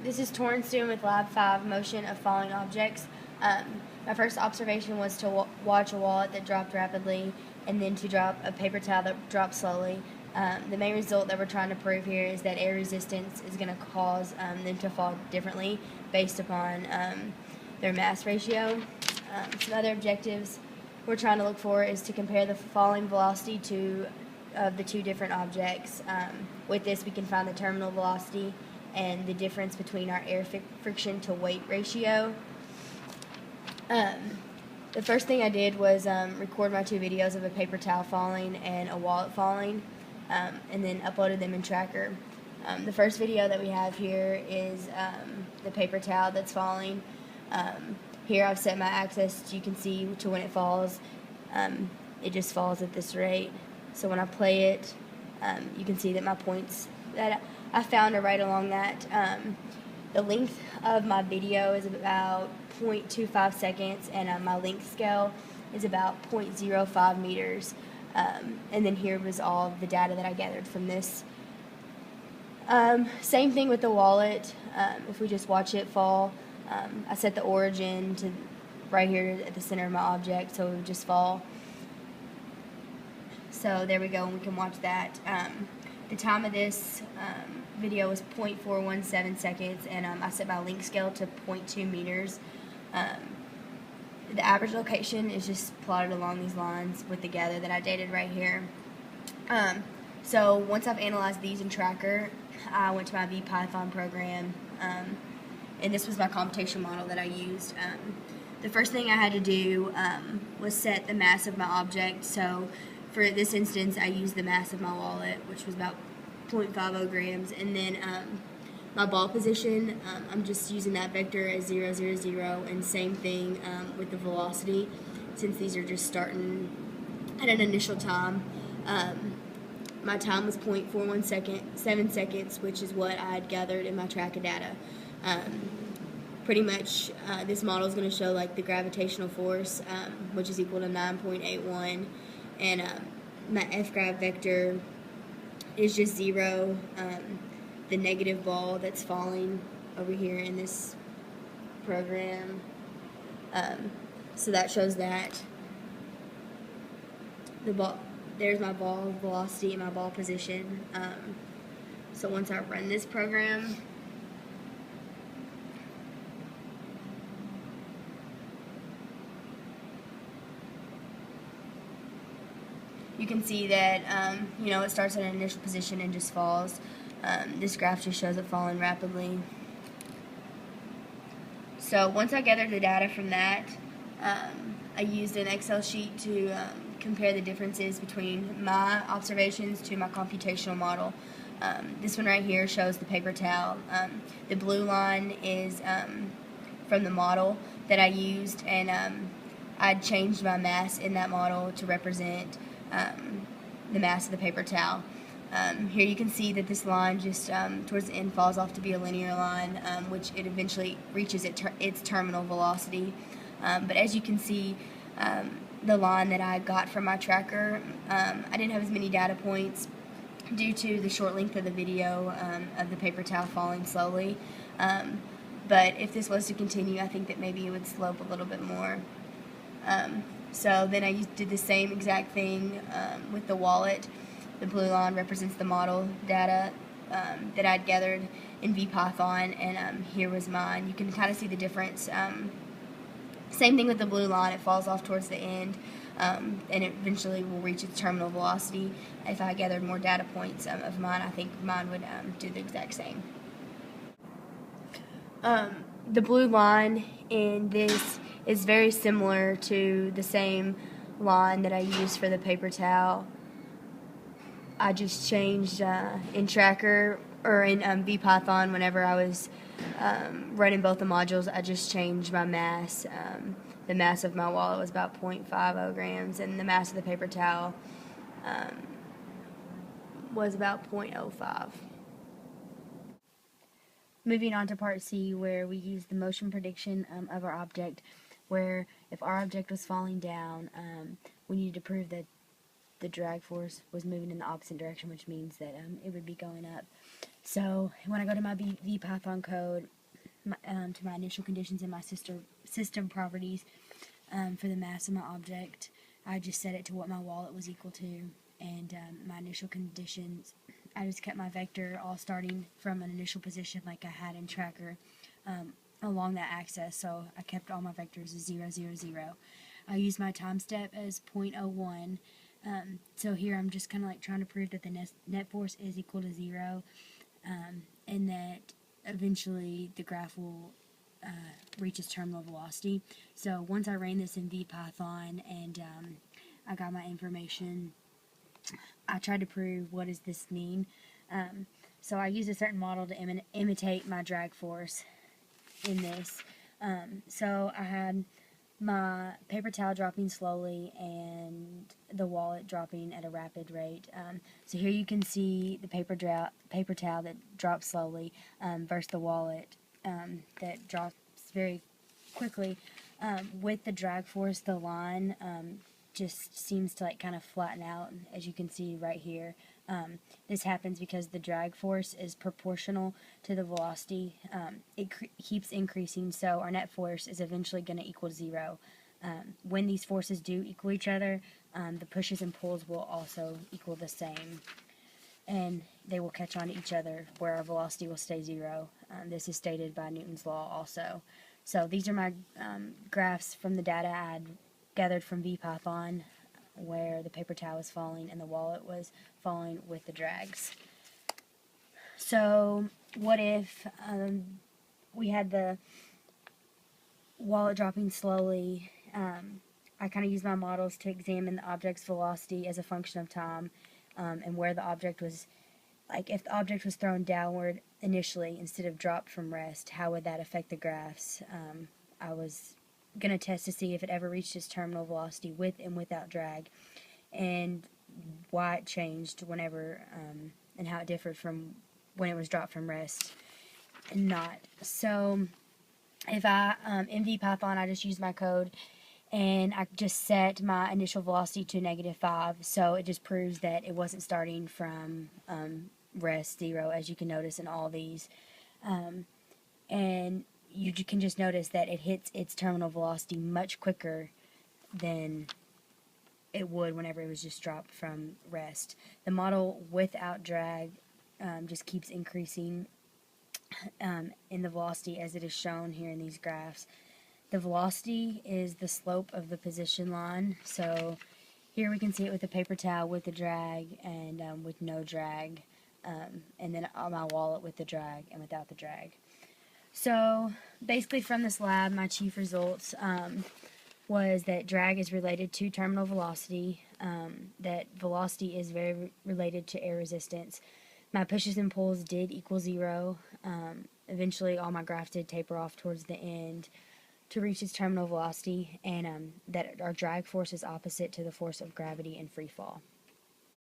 This is Torrance doing with Lab 5 motion of falling objects. My first observation was to watch a wallet that dropped rapidly and then to drop a paper towel that dropped slowly. The main result that we're trying to prove here is that air resistance is going to cause them to fall differently based upon their mass ratio. Some other objectives we're trying to look for is to compare the falling velocity of the two different objects. With this, we can find the terminal velocity and the difference between our air friction to weight ratio. The first thing I did was record my two videos of a paper towel falling and a wallet falling, and then uploaded them in Tracker. The first video that we have here is the paper towel that's falling. Here I've set my axis, you can see, to when it falls. It just falls at this rate. So when I play it, you can see that my points that I found are right along that. The length of my video is about 0.25 seconds, and my length scale is about 0.05 meters. And then here was all the data that I gathered from this. Same thing with the wallet. If we just watch it fall, I set the origin to right here at the center of my object, so it would just fall. So there we go, and we can watch that. The time of this video was 0.417 seconds, and I set my length scale to 0.2 meters. The average location is just plotted along these lines with the gather that I dated right here. So once I've analyzed these in Tracker, I went to my VPython program, and this was my computation model that I used. The first thing I had to do was set the mass of my object. So for this instance, I used the mass of my wallet, which was about 0.50 grams, and then my ball position, I'm just using that vector as 0, 0, 0, and same thing with the velocity, since these are just starting at an initial time. My time was 0.417 seconds, which is what I had gathered in my Tracker data. Pretty much, this model is going to show like the gravitational force, which is equal to 9.81, and my f-grav vector is just 0. The negative ball that's falling over here in this program. So that shows that the ball. There's my ball velocity and my ball position. So once I run this program, you can see that it starts at an initial position and just falls. This graph just shows it falling rapidly. So once I gathered the data from that, I used an Excel sheet to compare the differences between my observations to my computational model. This one right here shows the paper towel. The blue line is from the model that I used, and I changed my mass in that model to represent the mass of the paper towel. Here you can see that this line just towards the end falls off to be a linear line, which it eventually reaches its terminal velocity. But as you can see, the line that I got from my Tracker, I didn't have as many data points due to the short length of the video of the paper towel falling slowly. But if this was to continue, I think that maybe it would slope a little bit more. So then I did the same exact thing with the wallet. The blue line represents the model data that I'd gathered in VPython, and here was mine. You can kind of see the difference. Same thing with the blue line, it falls off towards the end, and it eventually will reach its terminal velocity. If I gathered more data points of mine, I think mine would do the exact same. The blue line in this is very similar to the same line that I used for the paper towel. I just changed in Tracker, or in VPython, whenever I was running both the modules, I just changed my mass. The mass of my wallet was about 0.50 grams, and the mass of the paper towel was about 0.05. Moving on to part C, where we use the motion prediction of our object, where if our object was falling down, we needed to prove that the drag force was moving in the opposite direction, which means that it would be going up. So when I go to my VPython code, to my initial conditions and my system properties for the mass of my object, I just set it to what my wallet was equal to, and my initial conditions, I just kept my vector all starting from an initial position like I had in Tracker along that axis, so I kept all my vectors as 0, 0, 0. I used my time step as 0.01. So here I'm just kind of like trying to prove that the net force is equal to 0, and that eventually the graph will reach its terminal velocity. So once I ran this in VPython and I got my information, I tried to prove what does this mean. So I used a certain model to imitate my drag force in this. So I had my paper towel dropping slowly and the wallet dropping at a rapid rate. So here you can see the paper towel that drops slowly versus the wallet that drops very quickly. With the drag force, the line just seems to like kind of flatten out, as you can see right here. This happens because the drag force is proportional to the velocity. It keeps increasing, so our net force is eventually going to equal 0. When these forces do equal each other, the pushes and pulls will also equal the same, and they will catch on to each other where our velocity will stay 0. This is stated by Newton's law also. So these are my graphs from the data I had gathered from VPython, where the paper towel was falling and the wallet was falling with the drags. So what if we had the wallet dropping slowly? I kind of used my models to examine the object's velocity as a function of time, and where the object was, like if the object was thrown downward initially instead of dropped from rest, how would that affect the graphs? I was going to test to see if it ever reached its terminal velocity with and without drag, and why it changed whenever, and how it differed from when it was dropped from rest and not. So if I, in VPython, I just used my code and I just set my initial velocity to -5, so it just proves that it wasn't starting from rest 0, as you can notice in all these. And you can just notice that it hits its terminal velocity much quicker than it would whenever it was just dropped from rest. The model without drag just keeps increasing in the velocity as it is shown here in these graphs. The velocity is the slope of the position line, so here we can see it with the paper towel with the drag and with no drag, and then on my wallet with the drag and without the drag. So basically from this lab, my chief results was that drag is related to terminal velocity, that velocity is very related to air resistance. My pushes and pulls did equal 0. Eventually all my graphs did taper off towards the end to reach its terminal velocity, and that our drag force is opposite to the force of gravity in free fall.